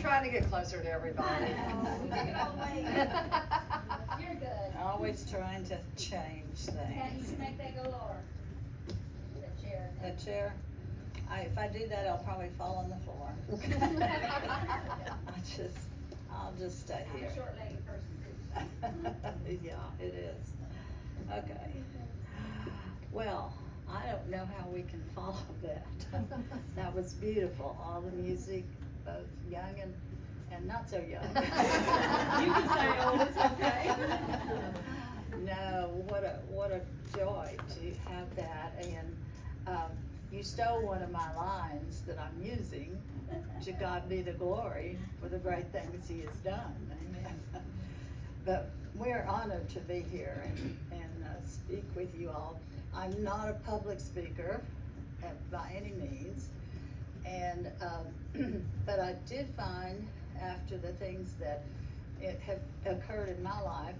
trying to get closer to everybody. We took it all away. You're good. Always trying to change Can't you things. make that go lower? The chair. That chair, if I do that, I'll probably fall on the floor. I'll just stay I'm here. a short-legged person too. Yeah, it is. Okay. Well, I don't know how we can follow that. That was beautiful, all the music, both young and not so young. You can say old, it's okay. No, what a joy to have that, and you stole one of my lines that I'm using. To God be the glory for the great things He has done. Amen. But we're honored to be here and speak with you all. I'm not a public speaker by any means, and but I did find after the things that have occurred in my life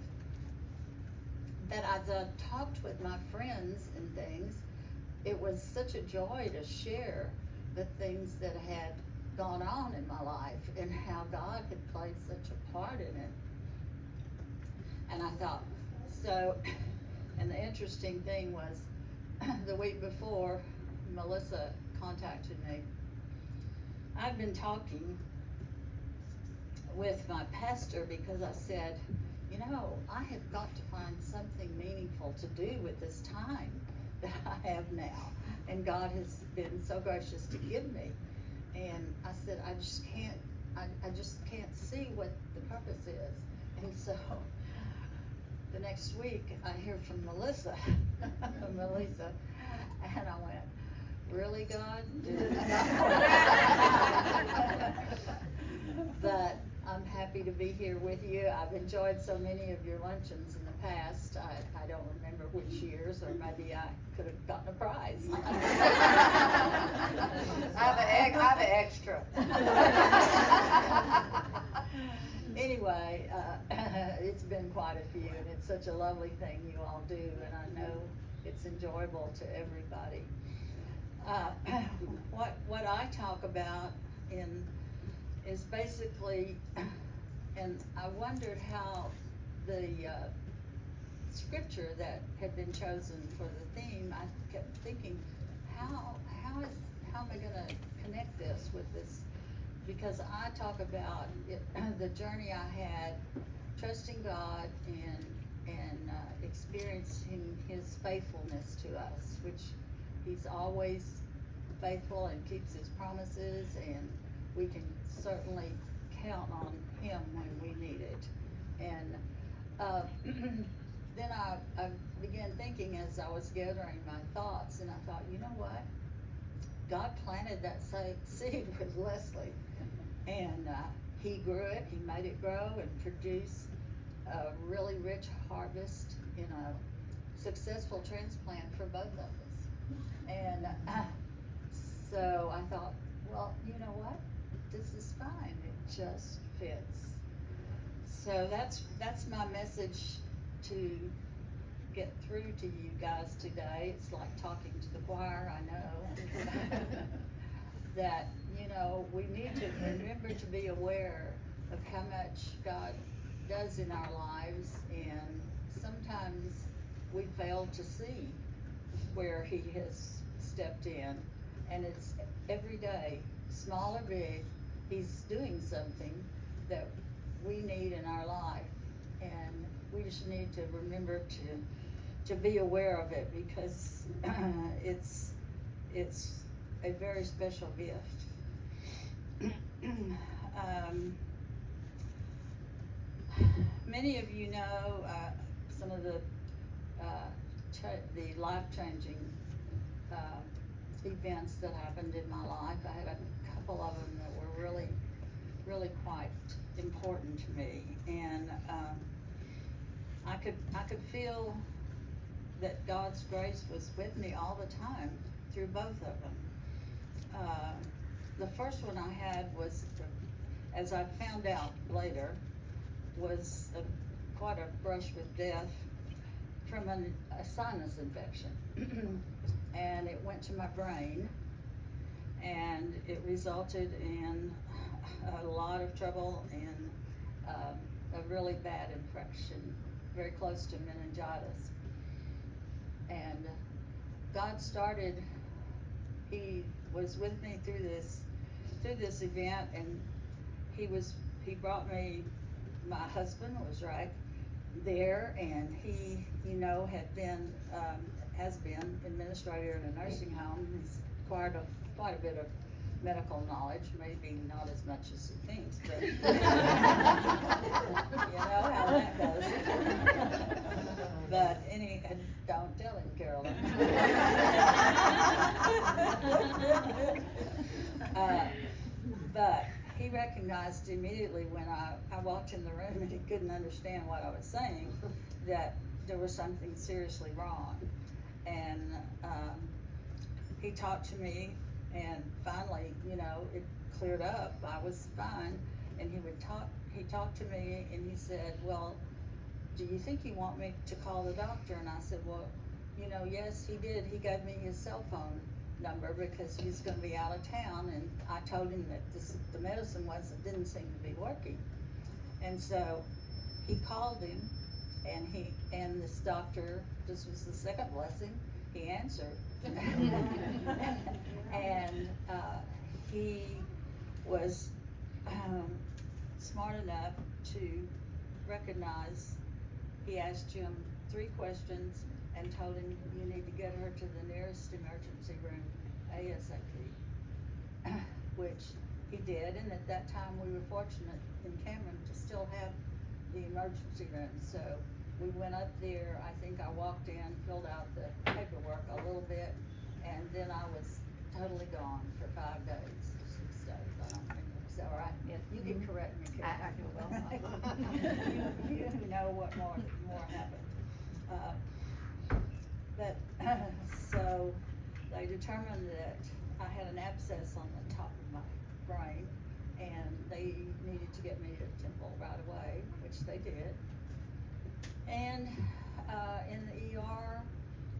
that as I talked with my friends and things, it was such a joy to share the things that had gone on in my life and how God had played such a part in it. And I thought, so, and the interesting thing was, the week before, Melissa contacted me. I've been talking with my pastor because I said, you know, I have got to find something meaningful to do with this time that I have now. And God has been so gracious to give me. And I said, I just can't see what the purpose is. And so the next week I hear from Melissa, Melissa, and I went, really, God? But I'm happy to be here with you. I've enjoyed so many of your luncheons in the past. I don't remember which years, or maybe I could have gotten a prize. I have an extra. Anyway, it's been quite a few, and it's such a lovely thing you all do, and I know it's enjoyable to everybody. What I talk about is basically, and I wondered how the scripture that had been chosen for the theme, I kept thinking, how am I gonna connect this with this? Because I talk about it, the journey I had, trusting God and experiencing His faithfulness to us, which He's always faithful and keeps His promises, and we can certainly count on Him when we need it. And then I began thinking as I was gathering my thoughts, and I thought, you know what? God planted that seed with Leslie, and He grew it, He made it grow and produce a really rich harvest in a successful transplant for both of us. And so I thought, well, you know what? This is fine, it just fits. So that's my message to get through to you guys today. It's like talking to the choir, I know. That, you know, we need to remember to be aware of how much God does in our lives, and sometimes we fail to see where He has stepped in, and it's every day, small or big, He's doing something that we need in our life, and we just need to remember to be aware of it, because it's a very special gift. Many of you know some of the life-changing events that happened in my life. I had a couple of them that were really quite important to me, and I could feel that God's grace was with me all the time through both of them. The first one I had was, as I found out later, was quite a brush with death from a sinus infection. And it went to my brain, and it resulted in a lot of trouble and, a really bad infection, very close to meningitis. And God started, He was with me through this event, and He brought me, my husband was right there, and he, has been administrator in a nursing home. He's acquired quite a bit of medical knowledge, maybe not as much as he thinks, but you know how that goes. But don't tell him, Carolyn. But he recognized immediately when I walked in the room and he couldn't understand what I was saying, that there was something seriously wrong. And he talked to me, and finally, it cleared up. I was fine, and he talked to me and he said, well, do you think you want me to call the doctor? And I said, well, yes, he did. He gave me his cell phone number because he's gonna be out of town, and I told him that the medicine didn't seem to be working. And so he called him, and this doctor, this was the second blessing, he answered. And he was smart enough to recognize, he asked Jim 3 questions and told him, you need to get her to the nearest emergency room ASAP, which he did. And at that time, we were fortunate in Cameron to still have the emergency room. So we went up there. I think I walked in, filled out the paperwork a little bit, and then I was totally gone for 5 days, 6 days. I don't think it's all right. You can correct me, Karen. I do well. You know what more happened. But so they determined that I had an abscess on the top of my brain, and they needed to get me to Temple right away, which they did. And in the ER,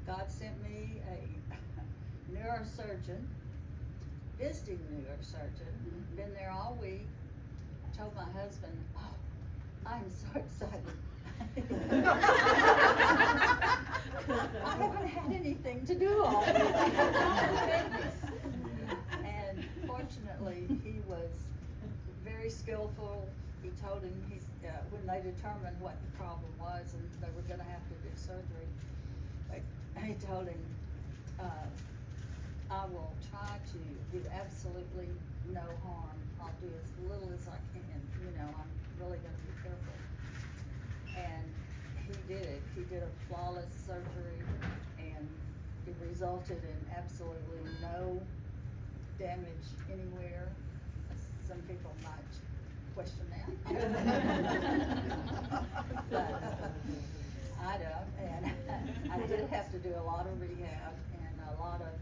God sent me a neurosurgeon, visiting neurosurgeon, been there all week. I told my husband, oh, I'm so excited. I haven't had anything to do all week. And fortunately, he was very skillful. He told him, when they determined what the problem was and they were gonna have to do surgery, he told him, I will try to do absolutely no harm. I'll do as little as I can, I'm really gonna be careful. And he did it. He did a flawless surgery, and it resulted in absolutely no damage anywhere. Some people might question that. But I don't, and I did have to do a lot of rehab and a lot of,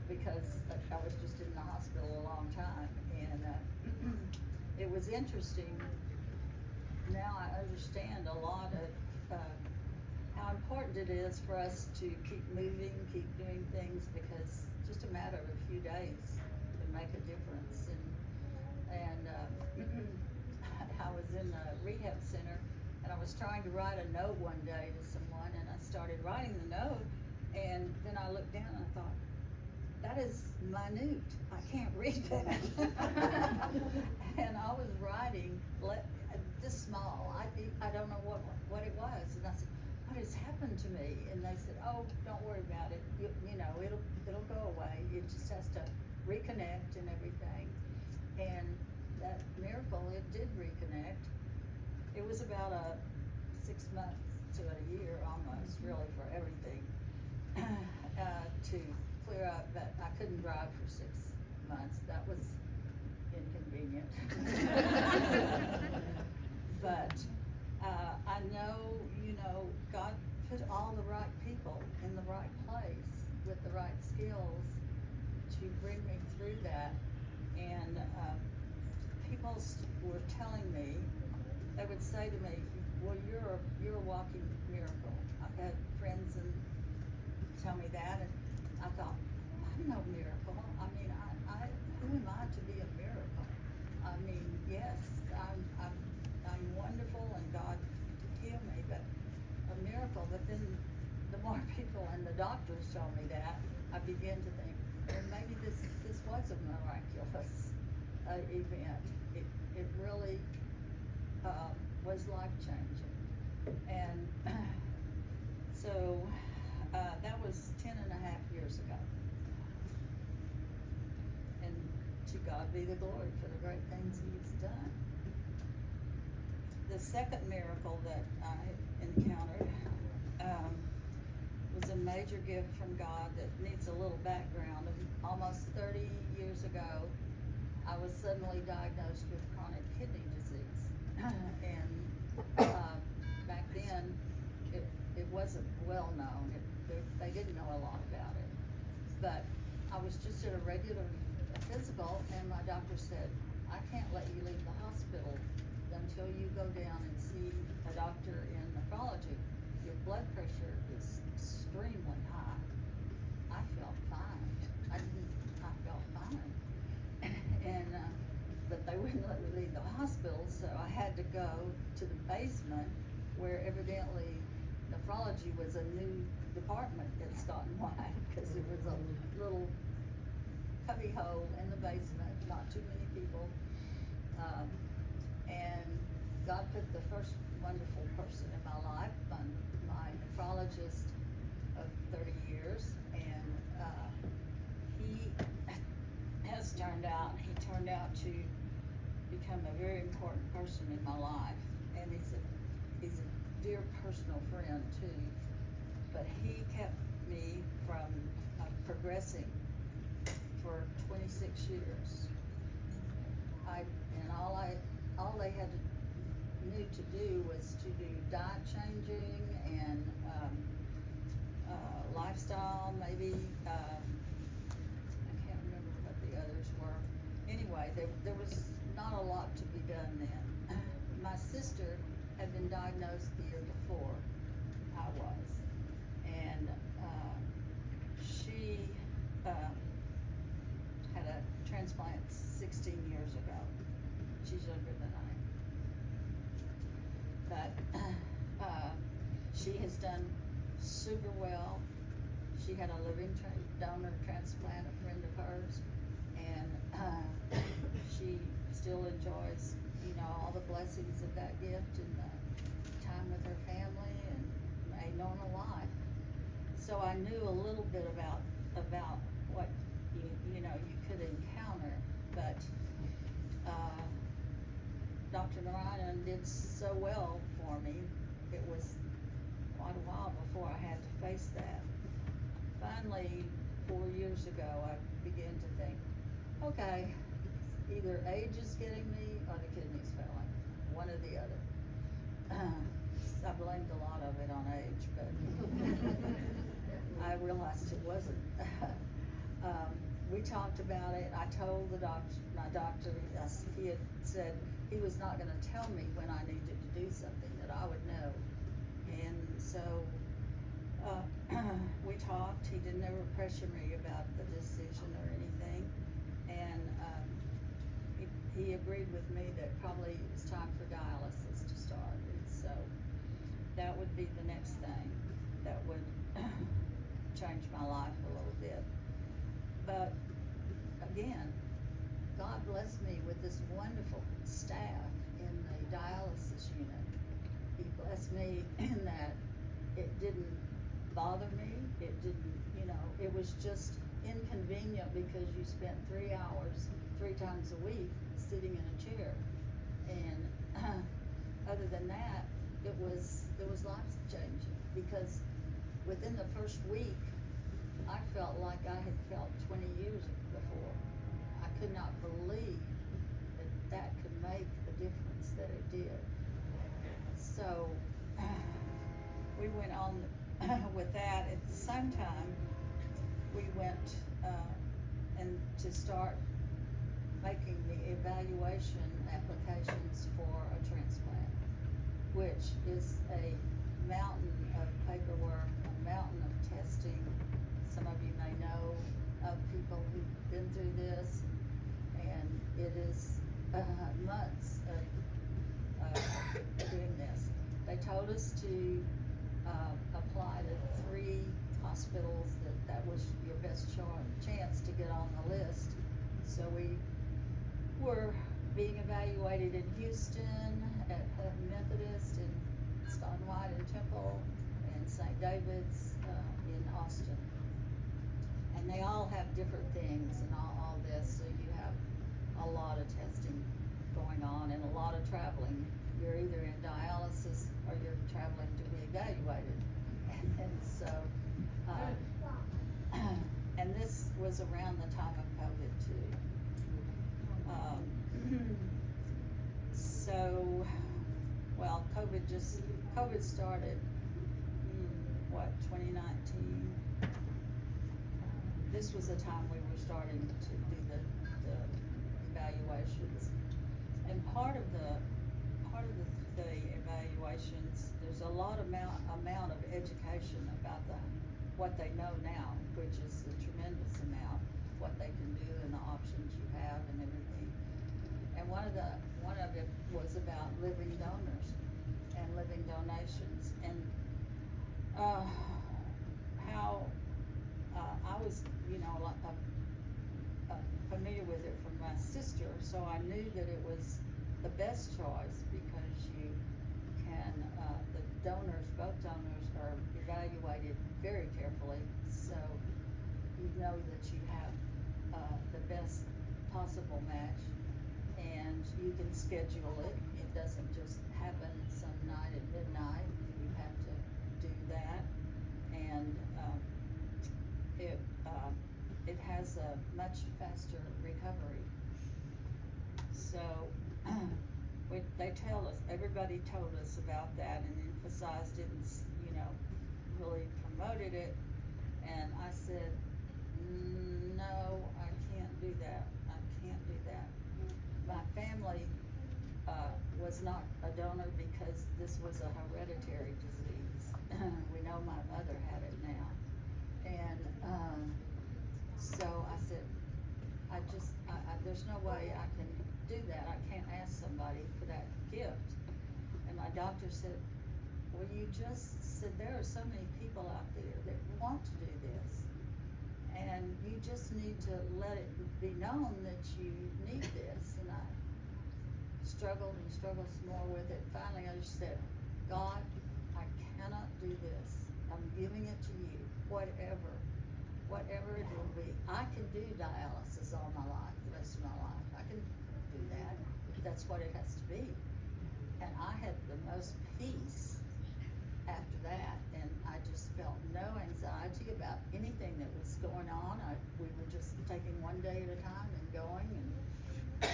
because I was just in the hospital a long time, and it was interesting. Now I understand a lot of how important it is for us to keep moving, keep doing things, because just a matter of a few days can make a difference. And I was in the rehab center, and I was trying to write a note one day to someone, and I started writing the note, and then I looked down and I thought, that is minute. I can't read that. And I was writing this small. I don't know what it was, and I said, what has happened to me? And they said, oh, don't worry about it. It'll go away. It just has to reconnect and everything. And that miracle, it did reconnect. It was about 6 months to a year almost, really, for everything to clear up. But I couldn't drive for 6 months. That was inconvenient. But I know, God put all the right people in the right place with the right skills to bring me through that. And people were telling me, they would say to me, well, you're a walking miracle. I've had friends and tell me that, and I thought, I'm no miracle. I mean, who am I to be a miracle? I mean, yes, I'm wonderful and God healed me, but a miracle. But then the more people and the doctors told me that, I began to think, well, maybe this was a miraculous event. It really was life-changing. And so that was 10.5 years ago. And to God be the glory for the great things He's done. The second miracle that I encountered was a major gift from God that needs a little background. Almost 30 years ago, I was suddenly diagnosed with chronic kidney disease. And back then, it wasn't well known. They didn't know a lot about it. But I was just at a regular physical, and my doctor said, I can't let you leave the hospital until you go down and see a doctor in nephrology. Your blood pressure is extremely high. I felt fine. I felt fine. And, but they wouldn't let me leave the hospital, so I had to go to the basement where evidently nephrology was a new department at Scott and White, because it was a little cubby hole in the basement, not too many people. And God put the first wonderful person in my life, my nephrologist of 30 years, and he turned out to become a very important person in my life, and he's a dear personal friend too. But he kept me from progressing for 26 years. All they knew to do was to do diet changing and lifestyle, maybe. I can't remember what the others were. Anyway, there was not a lot to be done then. My sister had been diagnosed the year before I was, and she had a transplant 16 years ago. She's younger than I am. But she has done super well. She had a living donor transplant, a friend of hers, and she still enjoys, all the blessings of that gift and the time with her family and a normal life. So I knew a little bit about what you could encounter, but Dr. Narayan did so well for me. It was quite a while before I had to face that. Finally, 4 years ago, I began to think, okay, either age is getting me or the kidneys failing, one or the other. I blamed a lot of it on age, but I realized it wasn't. We talked about it. I told my doctor, he had said he was not gonna tell me when I needed to do something, that I would know. And so, we talked. He didn't ever pressure me about the decision or anything. And, he agreed with me that probably it was time for dialysis to start. And so, that would be the next thing that would change my life a little bit. But again, God blessed me with this wonderful staff in the dialysis unit. He blessed me in that it didn't bother me. It didn't, it was just inconvenient because you spent 3 hours, 3 times a week sitting in a chair. And other than that, it was life-changing, because within the first week, I felt like I had felt 20 years before. I could not believe that could make the difference that it did. So we went on with that. At the same time, we went and to start making the evaluation applications for a transplant, which is a mountain of paperwork, a mountain of testing. Some of you may know of people who've been through this, and it is months of doing this. They told us to apply to 3 hospitals, that was your best chance to get on the list. So we were being evaluated in Houston, at Methodist, in Stone White and Temple, and St. David's in Austin. And they all have different things and all this, so you have a lot of testing going on and a lot of traveling. You're either in dialysis or you're traveling to be evaluated. And so, and this was around the time of COVID too. So, well, COVID started, 2019? This was the time we were starting to do the evaluations. And part of the evaluations, there's a lot amount of education about what they know now, which is a tremendous amount, what they can do and the options you have and everything. And one of it was about living donors and living donations, and how I was, familiar with it from my sister, so I knew that it was the best choice because you can, the donors, both donors are evaluated very carefully, so you know that you have the best possible match, and you can schedule it. It doesn't just happen some night at midnight. You have to do that, and it has a much faster recovery. So they tell us, everybody told us about that and emphasized it and, really promoted it. And I said, no, I can't do that. I can't do that. My family was not a donor because this was a hereditary disease. We know my mother had it now. And so I said, there's no way I can do that. I can't ask somebody for that gift. And my doctor said, well, you just said there are so many people out there that want to do this. And you just need to let it be known that you need this. And I struggled some more with it. Finally, I just said, God, I cannot do this. I'm giving it to you, whatever it will be. I can do dialysis all my life, the rest of my life. I can do that. That's what it has to be. And I had the most peace after that, and I just felt no anxiety about anything that was going on. We were just taking one day at a time and going, and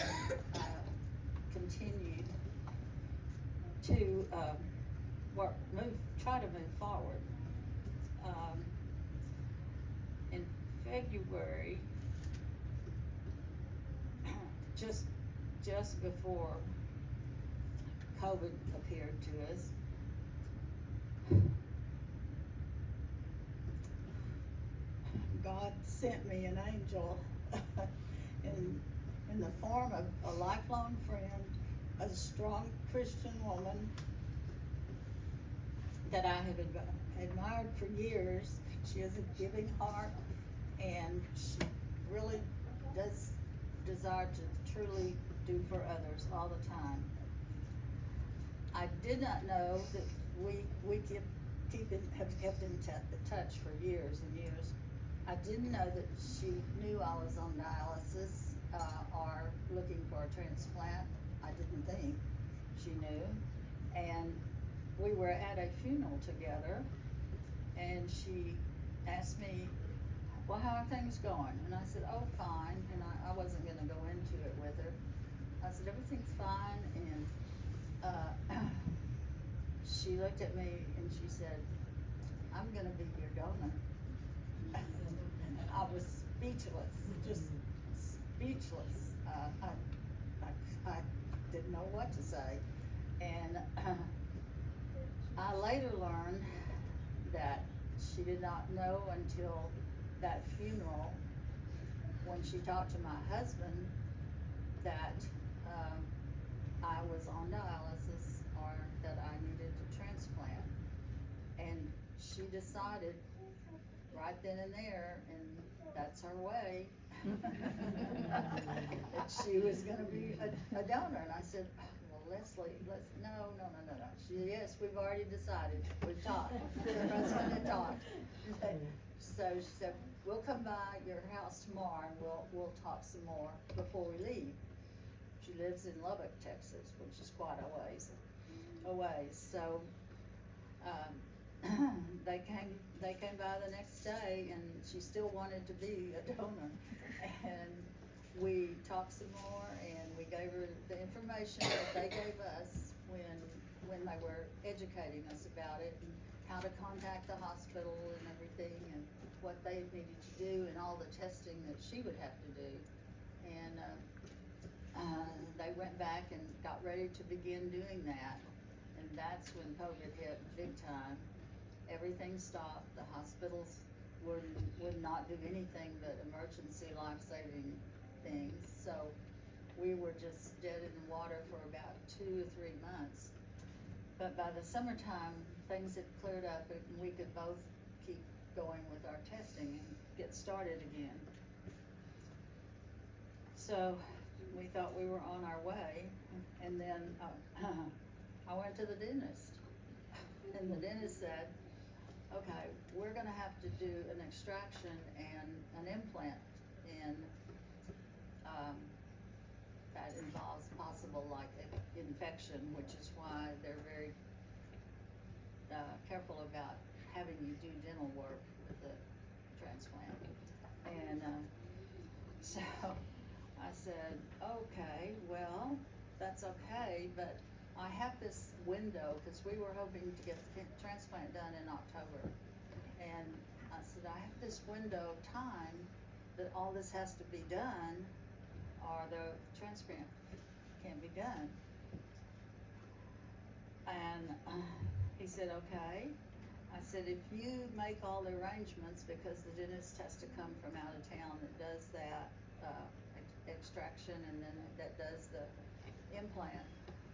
continued to try to move forward. In February, just before COVID appeared to us, God sent me an angel in the form of a lifelong friend, a strong Christian woman that I have admired for years. She has a giving heart, and she really does desire to truly do for others all the time. I did not know that we have kept in touch for years and years. I didn't know that she knew I was on dialysis or looking for a transplant. I didn't think she knew. And we were at a funeral together, and she asked me, well, how are things going? And I said, oh, fine. And I wasn't gonna go into it with her. I said, everything's fine. And she looked at me and she said, I'm gonna be your donor. I was speechless, just speechless. I didn't know what to say. And I later learned that she did not know until that funeral, when she talked to my husband, that I was on dialysis or that I needed to transplant. And she decided right then and there, and that's her way, that she was gonna be a donor. And I said, well, Leslie, no. She said, yes, we've already decided, we've talked, her husband had talked. So she said, we'll come by your house tomorrow and we'll talk some more before we leave. She lives in Lubbock, Texas, which is quite a ways away. So, they came by the next day, and she still wanted to be a donor. And we talked some more, and we gave her the information that they gave us when they were educating us about it, and how to contact the hospital and everything, and what they needed to do, and all the testing that she would have to do. And they went back and got ready to begin doing that, and that's when COVID hit big time. Everything stopped. The hospitals would not do anything but emergency life-saving things. So we were just dead in the water for about 2 or 3 months. But by the summertime, things had cleared up, and we could both keep going with our testing and get started again. So we thought we were on our way, and then I went to the dentist, and the dentist said, okay, we're gonna have to do an extraction and an implant, and that involves possible like infection, which is why they're very careful about having you do dental work with the transplant. And so I said, okay, well, that's okay, but I have this window, because we were hoping to get the transplant done in October. And I said, I have this window of time that all this has to be done, or the transplant can't be done. And he said, okay. I said, if you make all the arrangements, because the dentist has to come from out of town that does that extraction, and then that does the implant.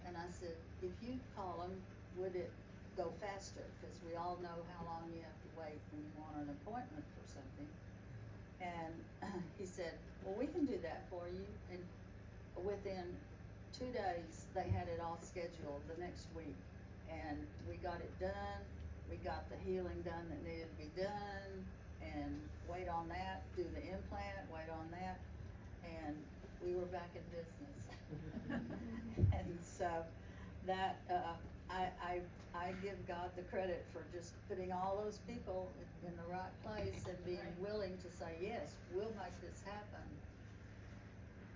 And I said, if you call them, would it go faster? Because we all know how long you have to wait when you want an appointment for something. And he said, well, we can do that for you. And within 2 days, they had it all scheduled the next week. And we got it done. We got the healing done that needed to be done. And wait on that, do the implant, wait on that. And we were back in business. And so that, I give God the credit for just putting all those people in the right place and being willing to say, yes, we'll make this happen.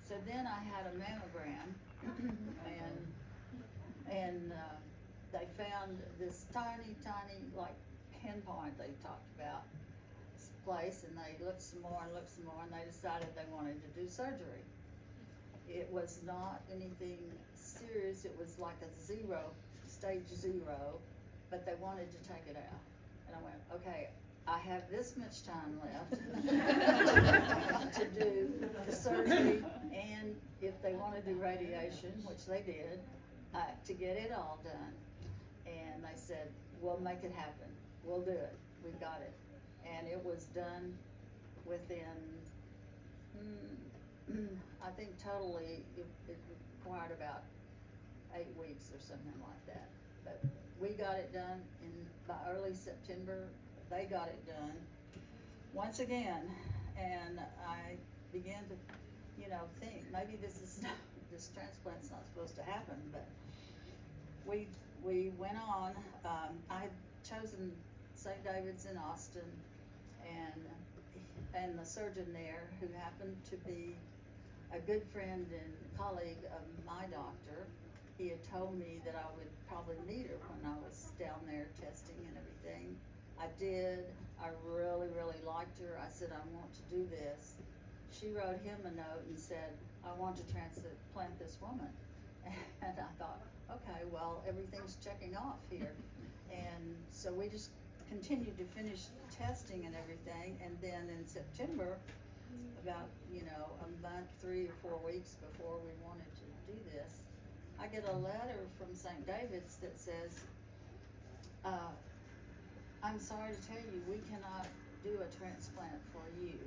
So then I had a mammogram, and they found this tiny, like pinpoint they talked about place, and they looked some more, and they decided they wanted to do surgery. It was not anything serious. It was like a stage 0, but they wanted to take it out. And I went, okay, I have this much time left to do the surgery, and if they want to do radiation, which they did, to get it all done. And they said, we'll make it happen. We'll do it. We've got it. And it was done within, I think totally it required about 8 weeks or something like that. But we got it done by early September. They got it done once again, and I began to, think maybe this transplant's not supposed to happen. But we went on. I had chosen St. David's in Austin, and the surgeon there, who happened to be a good friend and colleague of my doctor, he had told me that I would probably meet her when I was down there testing and everything. I did. I really, really liked her. I said, I want to do this. She wrote him a note and said, I want to transplant this woman. And I thought, okay, well, everything's checking off here. And so we just continued to finish testing and everything, and then in September, about a month, 3 or 4 weeks before we wanted to do do this. I get a letter from St. David's that says, I'm sorry to tell you, we cannot do a transplant for you.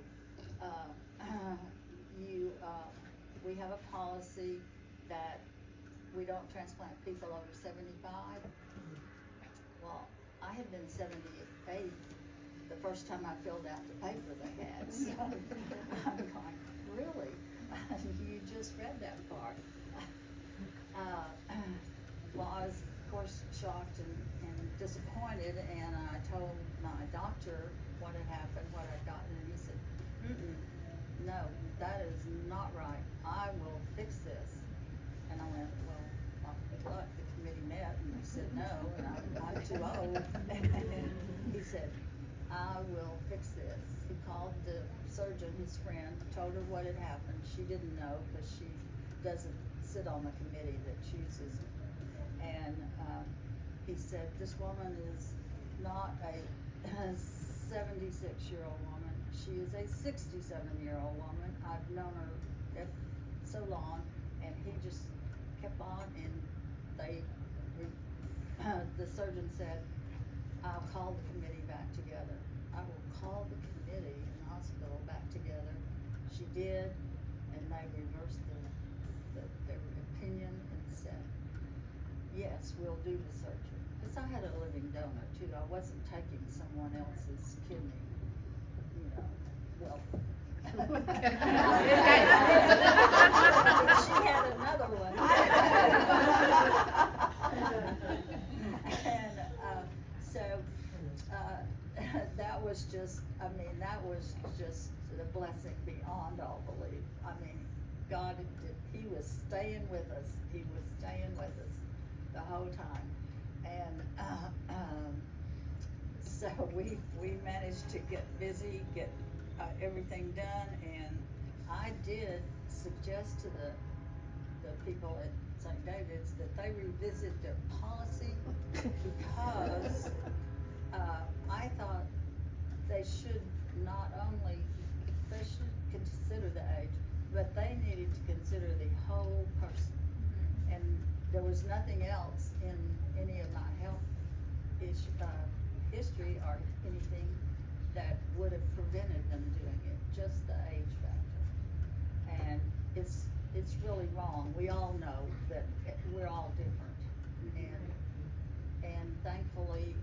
We have a policy that we don't transplant people over 75. Well, I had been 78 the first time I filled out the paper they had, so I'm going, really? You just read that part. Well, I was, of course, shocked and disappointed, and I told my doctor what had happened, what I'd gotten, and he said, no, that is not right. I will fix this. And I went, well, good luck. The committee met, and they said no, and I'm too old. And he said, I will fix this. He called the surgeon, his friend, told her what had happened. She didn't know because she doesn't sit on the committee that chooses. And he said, this woman is not a 76-year-old woman. She is a 67-year-old woman. I've known her so long, and he just kept on, and the surgeon said, I'll call the committee back together. I will call the committee in the hospital back together. She did, and they reversed their opinion and said, yes, we'll do the surgery. Because I had a living donor too. I wasn't taking someone else's kidney, you know, well. She had another one. And so that was just, I mean, that was just a blessing beyond all belief. I mean, God, he was staying with us. He was staying with us the whole time. And so we managed to get busy, get everything done, and I did suggest to the people at St. David's that they revisit their policy because I thought they should consider the age, but they needed to consider the whole person. And there was nothing else in any of my health history or anything that would have prevented them doing it, just the age factor. And it's really wrong. We all know that we're all different. And thankfully,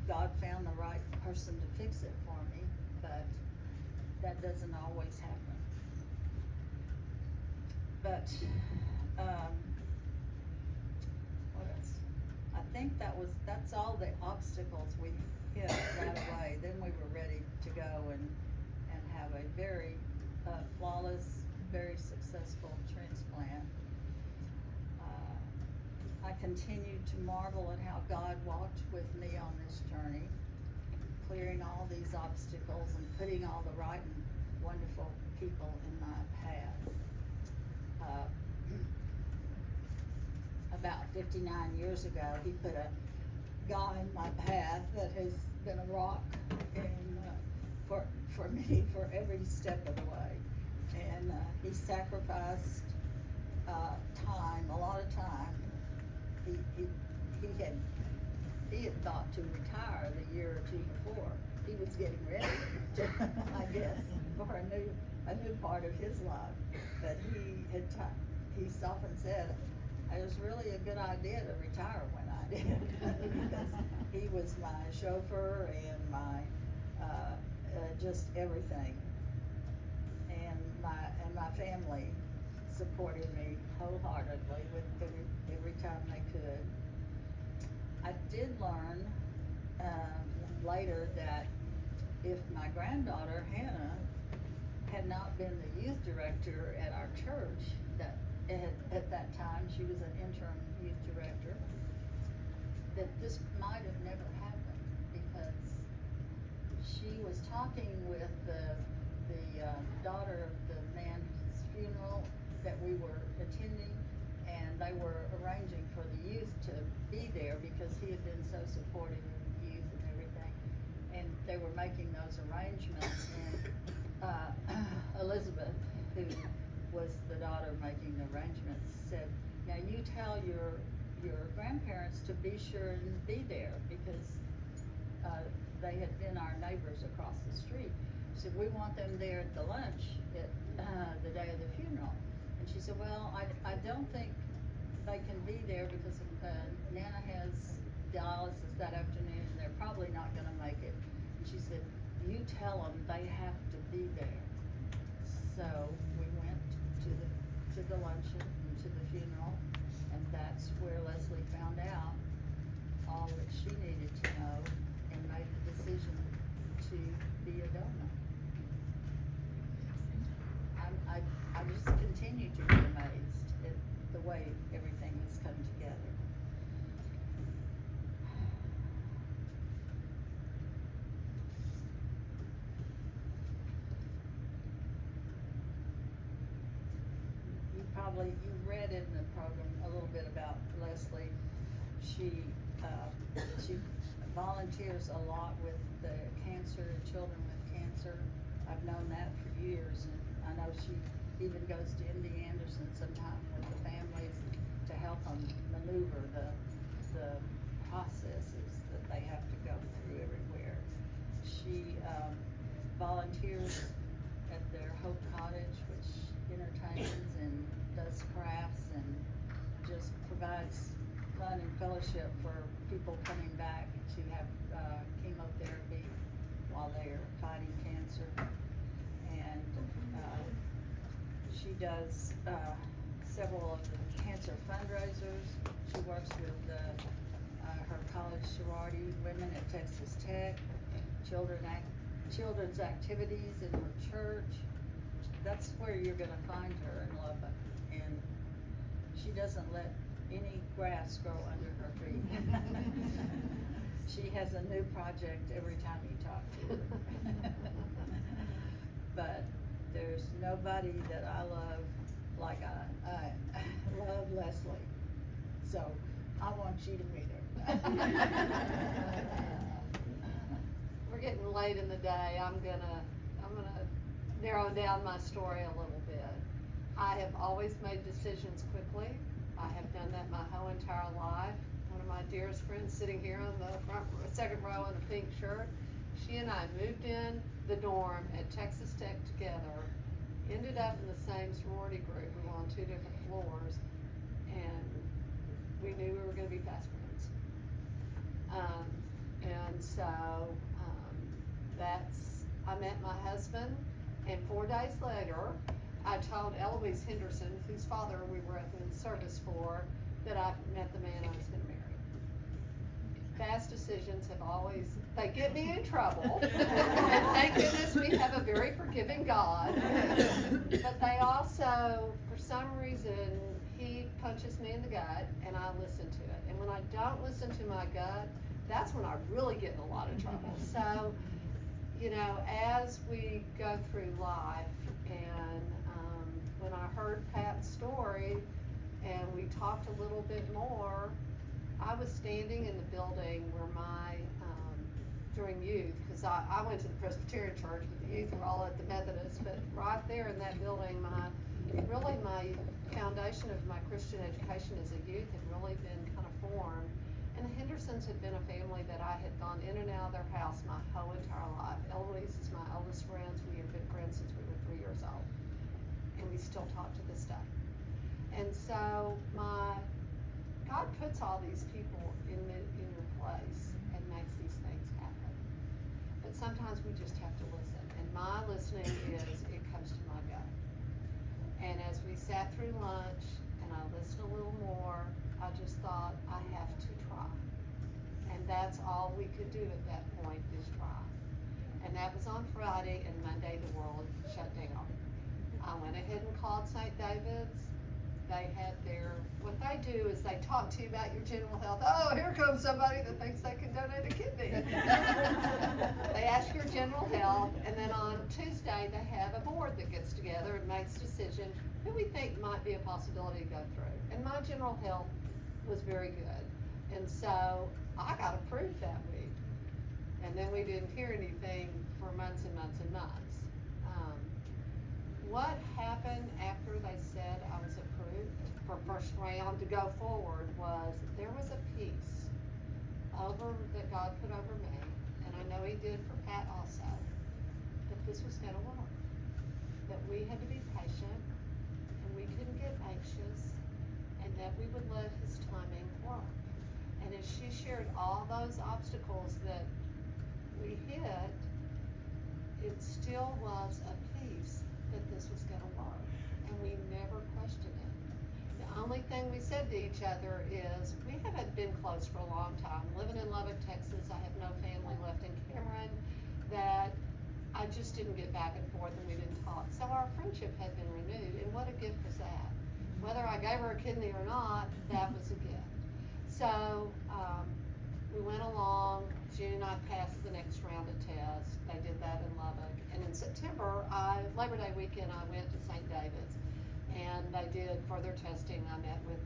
God found the right person to fix it for me, but that doesn't always happen. But, what else? I think that's all the obstacles we hit right away. Then we were ready to go and have a very flawless, very successful transplant. I continued to marvel at how God walked with me on this journey, clearing all these obstacles and putting all the right and wonderful people in my path. About 59 years ago, he put a guy in my path that has been a rock for me for every step of the way. And he sacrificed time, a lot of time. He had thought to retire the year or two before. He was getting ready to, I guess, for a new part of his life. But he often said, it was really a good idea to retire when I did, because he was my chauffeur and my just everything, and my family supported me wholeheartedly with every time they could. I did learn later that if my granddaughter Hannah had not been the youth director at our church, that at that time she was an interim youth director, that this might have never happened, because she was talking with the daughter of the man's funeral that we were attending, and they were arranging for the youth to be there because he had been so supportive of the youth and everything, and they were making those arrangements, and Elizabeth, who was the daughter making the arrangements, said, now you tell your grandparents to be sure and be there, because they had been our neighbors across the street. She said, we want them there at the lunch at the day of the funeral. And she said, well, I don't think they can be there because Nana has dialysis that afternoon, and they're probably not gonna make it. And she said, you tell them they have to be there. So we went to the luncheon and to the funeral, and that's where Leslie found out all that she needed to know and made the decision to be a donor. I just continue to be amazed at the way everything has come together. You read in the program a little bit about Leslie. She volunteers a lot with the children with cancer. I've known that for years, and I know she even goes to MD Anderson sometimes with the families to help them maneuver the processes that they have to go through everywhere. She volunteers at their Hope Cottage, which entertains and does crafts and just provides fun and fellowship for people coming back to have chemotherapy while they're fighting cancer. And she does several of the cancer fundraisers. She works with her college sorority women at Texas Tech, children's activities in her church. That's where you're gonna find her in Lubbock, and she doesn't let any grass grow under her feet. She has a new project every time you talk to her. But there's nobody that I love like I love Leslie. So I want you to meet her. We're getting late in the day. I'm gonna narrow down my story a little bit. I have always made decisions quickly. I have done that my whole entire life. One of my dearest friends sitting here on the second row in a pink shirt, she and I moved in the dorm at Texas Tech together, ended up in the same sorority group. We were on 2 different floors, and we knew we were gonna be fast friends. And so I met my husband, and 4 days later, I told Eloise Henderson, whose father we were at the service for, that I met the man I was gonna marry. Fast decisions have always, they get me in trouble, and thank goodness we have a very forgiving God, but they also, for some reason, he punches me in the gut, and I listen to it. And when I don't listen to my gut, that's when I really get in a lot of trouble. So, you know, as we go through life, and when I heard Pat's story and we talked a little bit more, I was standing in the building where during youth, because I went to the Presbyterian church, but the youth were all at the Methodist, but right there in that building, my foundation of my Christian education as a youth had really been kind of formed. And the Hendersons had been a family that I had gone in and out of their house my whole entire life. Eloise is my oldest friend. We have been friends since we were 3 years old. And we still talk to this day. And so God puts all these people in your place and makes these things happen. But sometimes we just have to listen. And my listening is, it comes to my gut. And as we sat through lunch and I listened a little more, I just thought, I have to try. And that's all we could do at that point, is try. And that was on Friday, and Monday the world shut down. I went ahead and called St. David's. They had what they do is they talk to you about your general health. Oh, here comes somebody that thinks they can donate a kidney. They ask your general health, and then on Tuesday they have a board that gets together and makes decisions who we think might be a possibility to go through. And my general health was very good. And so I got approved that week. And then we didn't hear anything for months and months and months. what happened after they said I was approved for first round to go forward was there was a peace that God put over me, and I know He did for Pat also, that this was gonna work. That we had to be patient, and we couldn't get anxious, and that we would let His timing work. And as she shared all those obstacles that we hit, it still was a peace that this was gonna work, and we never questioned it. The only thing we said to each other is, we haven't been close for a long time. Living in Lubbock, Texas, I have no family left in Cameron, that I just didn't get back and forth and we didn't talk. So our friendship had been renewed, and what a gift was that. Whether I gave her a kidney or not, that was a gift. So, we went along. June, I passed the next round of tests. They did that in Lubbock. And in September, Labor Day weekend, I went to St. David's, and they did further testing. I met with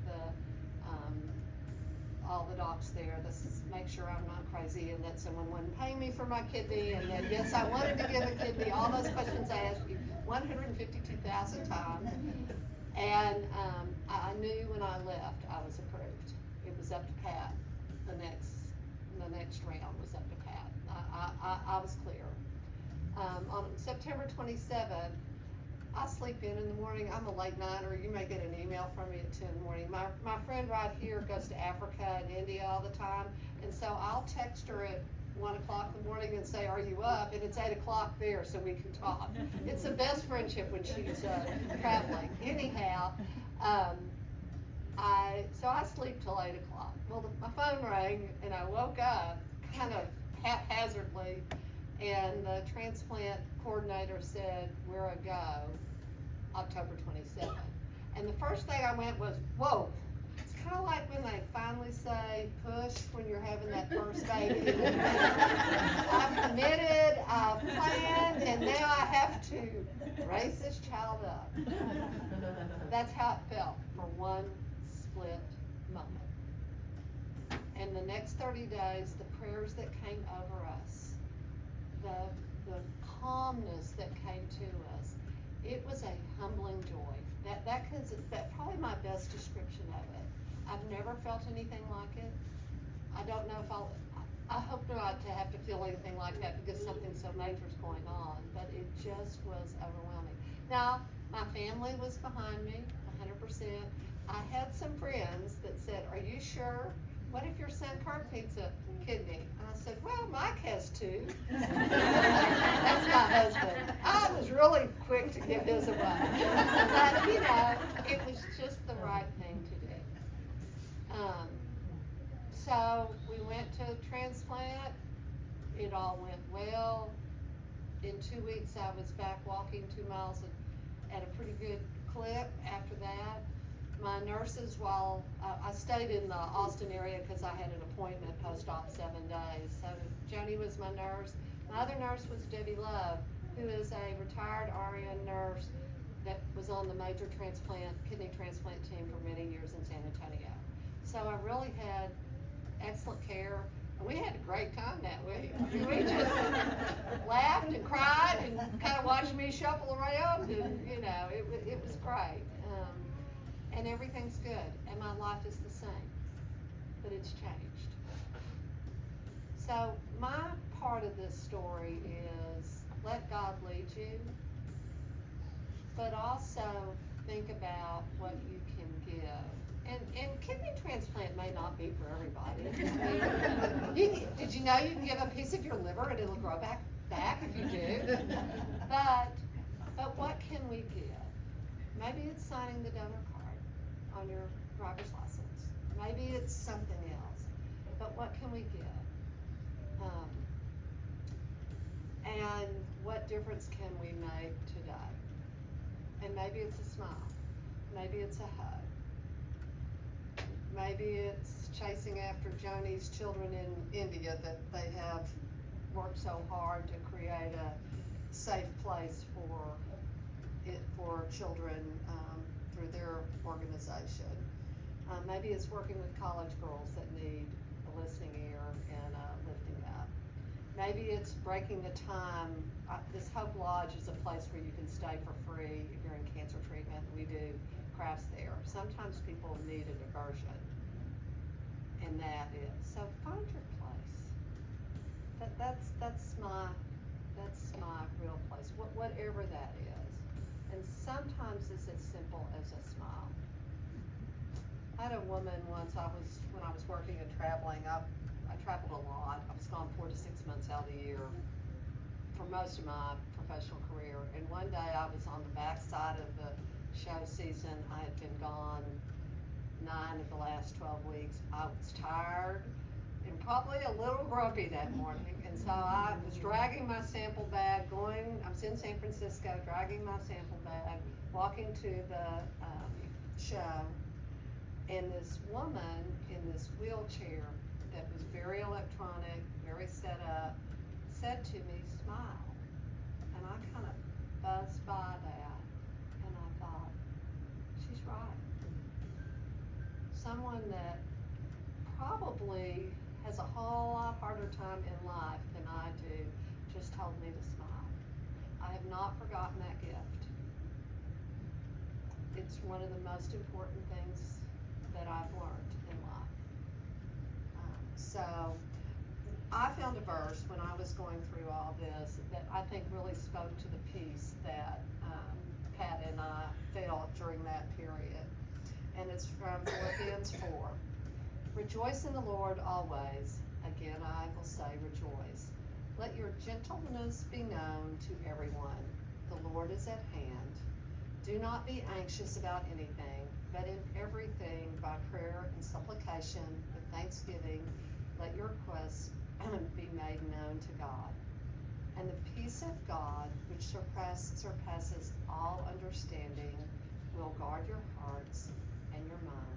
all the docs there. This is make sure I'm not crazy and that someone wasn't paying me for my kidney, and that yes, I wanted to give a kidney. All those questions I asked you 152,000 times. And I knew when I left I was approved. It was up to Pat. The next round was up to Pat. I was clear. On September 27th, I sleep in the morning. I'm a late nighter. You may get an email from me at 2 in the morning. My friend right here goes to Africa and India all the time, and so I'll text her at 1 o'clock in the morning and say, "Are you up?" And it's 8 o'clock there, so we can talk. It's the best friendship when she's traveling. Anyhow, so I sleep till 8 o'clock. Well, my phone rang and I woke up kind of haphazardly, and the transplant coordinator said, "We're a go, October 27th. And the first thing I went was, whoa. It's kind of like when they finally say push when you're having that first baby. I've committed, I've planned, and now I have to raise this child up. That's how it felt for one split moment. And the next 30 days, the prayers that came over us, the calmness that came to us, it was a humbling joy. That's probably my best description of it. I've never felt anything like it. I don't know if I hope not to have to feel anything like that because something so major is going on, but it just was overwhelming. Now, my family was behind me, 100%. I had some friends that said, "Are you sure? What if your son Kurt needs a kidney?" And I said, "Well, Mike has two." That's my husband. I was really quick to give his away. But, it was just the right thing to do. So we went to transplant. It all went well. In 2 weeks, I was back walking 2 miles at a pretty good clip after that. My nurses, while I stayed in the Austin area because I had an appointment post-op 7 days. So Joni was my nurse. My other nurse was Debbie Love, who is a retired RN nurse that was on the major kidney transplant team for many years in San Antonio. So I really had excellent care. And we had a great time that week. We just laughed and cried and kind of watched me shuffle around, and it was great. And everything's good, and my life is the same, but it's changed. So my part of this story is let God lead you, but also think about what you can give. And kidney transplant may not be for everybody. Did you know you can give a piece of your liver and it'll grow back if you do? But what can we give? Maybe it's signing the donor card on your driver's license. Maybe it's something else. But what can we give? And what difference can we make today? And maybe it's a smile. Maybe it's a hug. Maybe it's chasing after Joni's children in India that they have worked so hard to create a safe place for children through their organization. Maybe it's working with college girls that need a listening ear and lifting up. Maybe it's breaking the time. This Hope Lodge is a place where you can stay for free if you're in cancer treatment. We do crafts there. Sometimes people need a diversion, and that is, so find your place. That's my real place, whatever that is. And sometimes it's as simple as a smile. I had a woman once, when I was working and traveling, I traveled a lot. I was gone 4 to 6 months out of the year for most of my professional career. And one day I was on the backside of the show season. I had been gone 9 of the last 12 weeks. I was tired and probably a little grumpy that morning. And so I was dragging my sample bag, I was in San Francisco, dragging my sample bag, walking to the show. And this woman in this wheelchair that was very electronic, very set up, said to me, "Smile." And I kind of buzzed by that, and I thought, she's right. Someone that probably has a whole lot harder time in life than I do just told me to smile. I have not forgotten that gift. It's one of the most important things that I've learned in life. So I found a verse when I was going through all this that I think really spoke to the peace that Pat and I felt during that period. And it's from Philippians 4. "Rejoice in the Lord always. Again, I will say rejoice. Let your gentleness be known to everyone. The Lord is at hand. Do not be anxious about anything, but in everything by prayer and supplication with thanksgiving, let your requests be made known to God. And the peace of God, which surpasses all understanding, will guard your hearts and your minds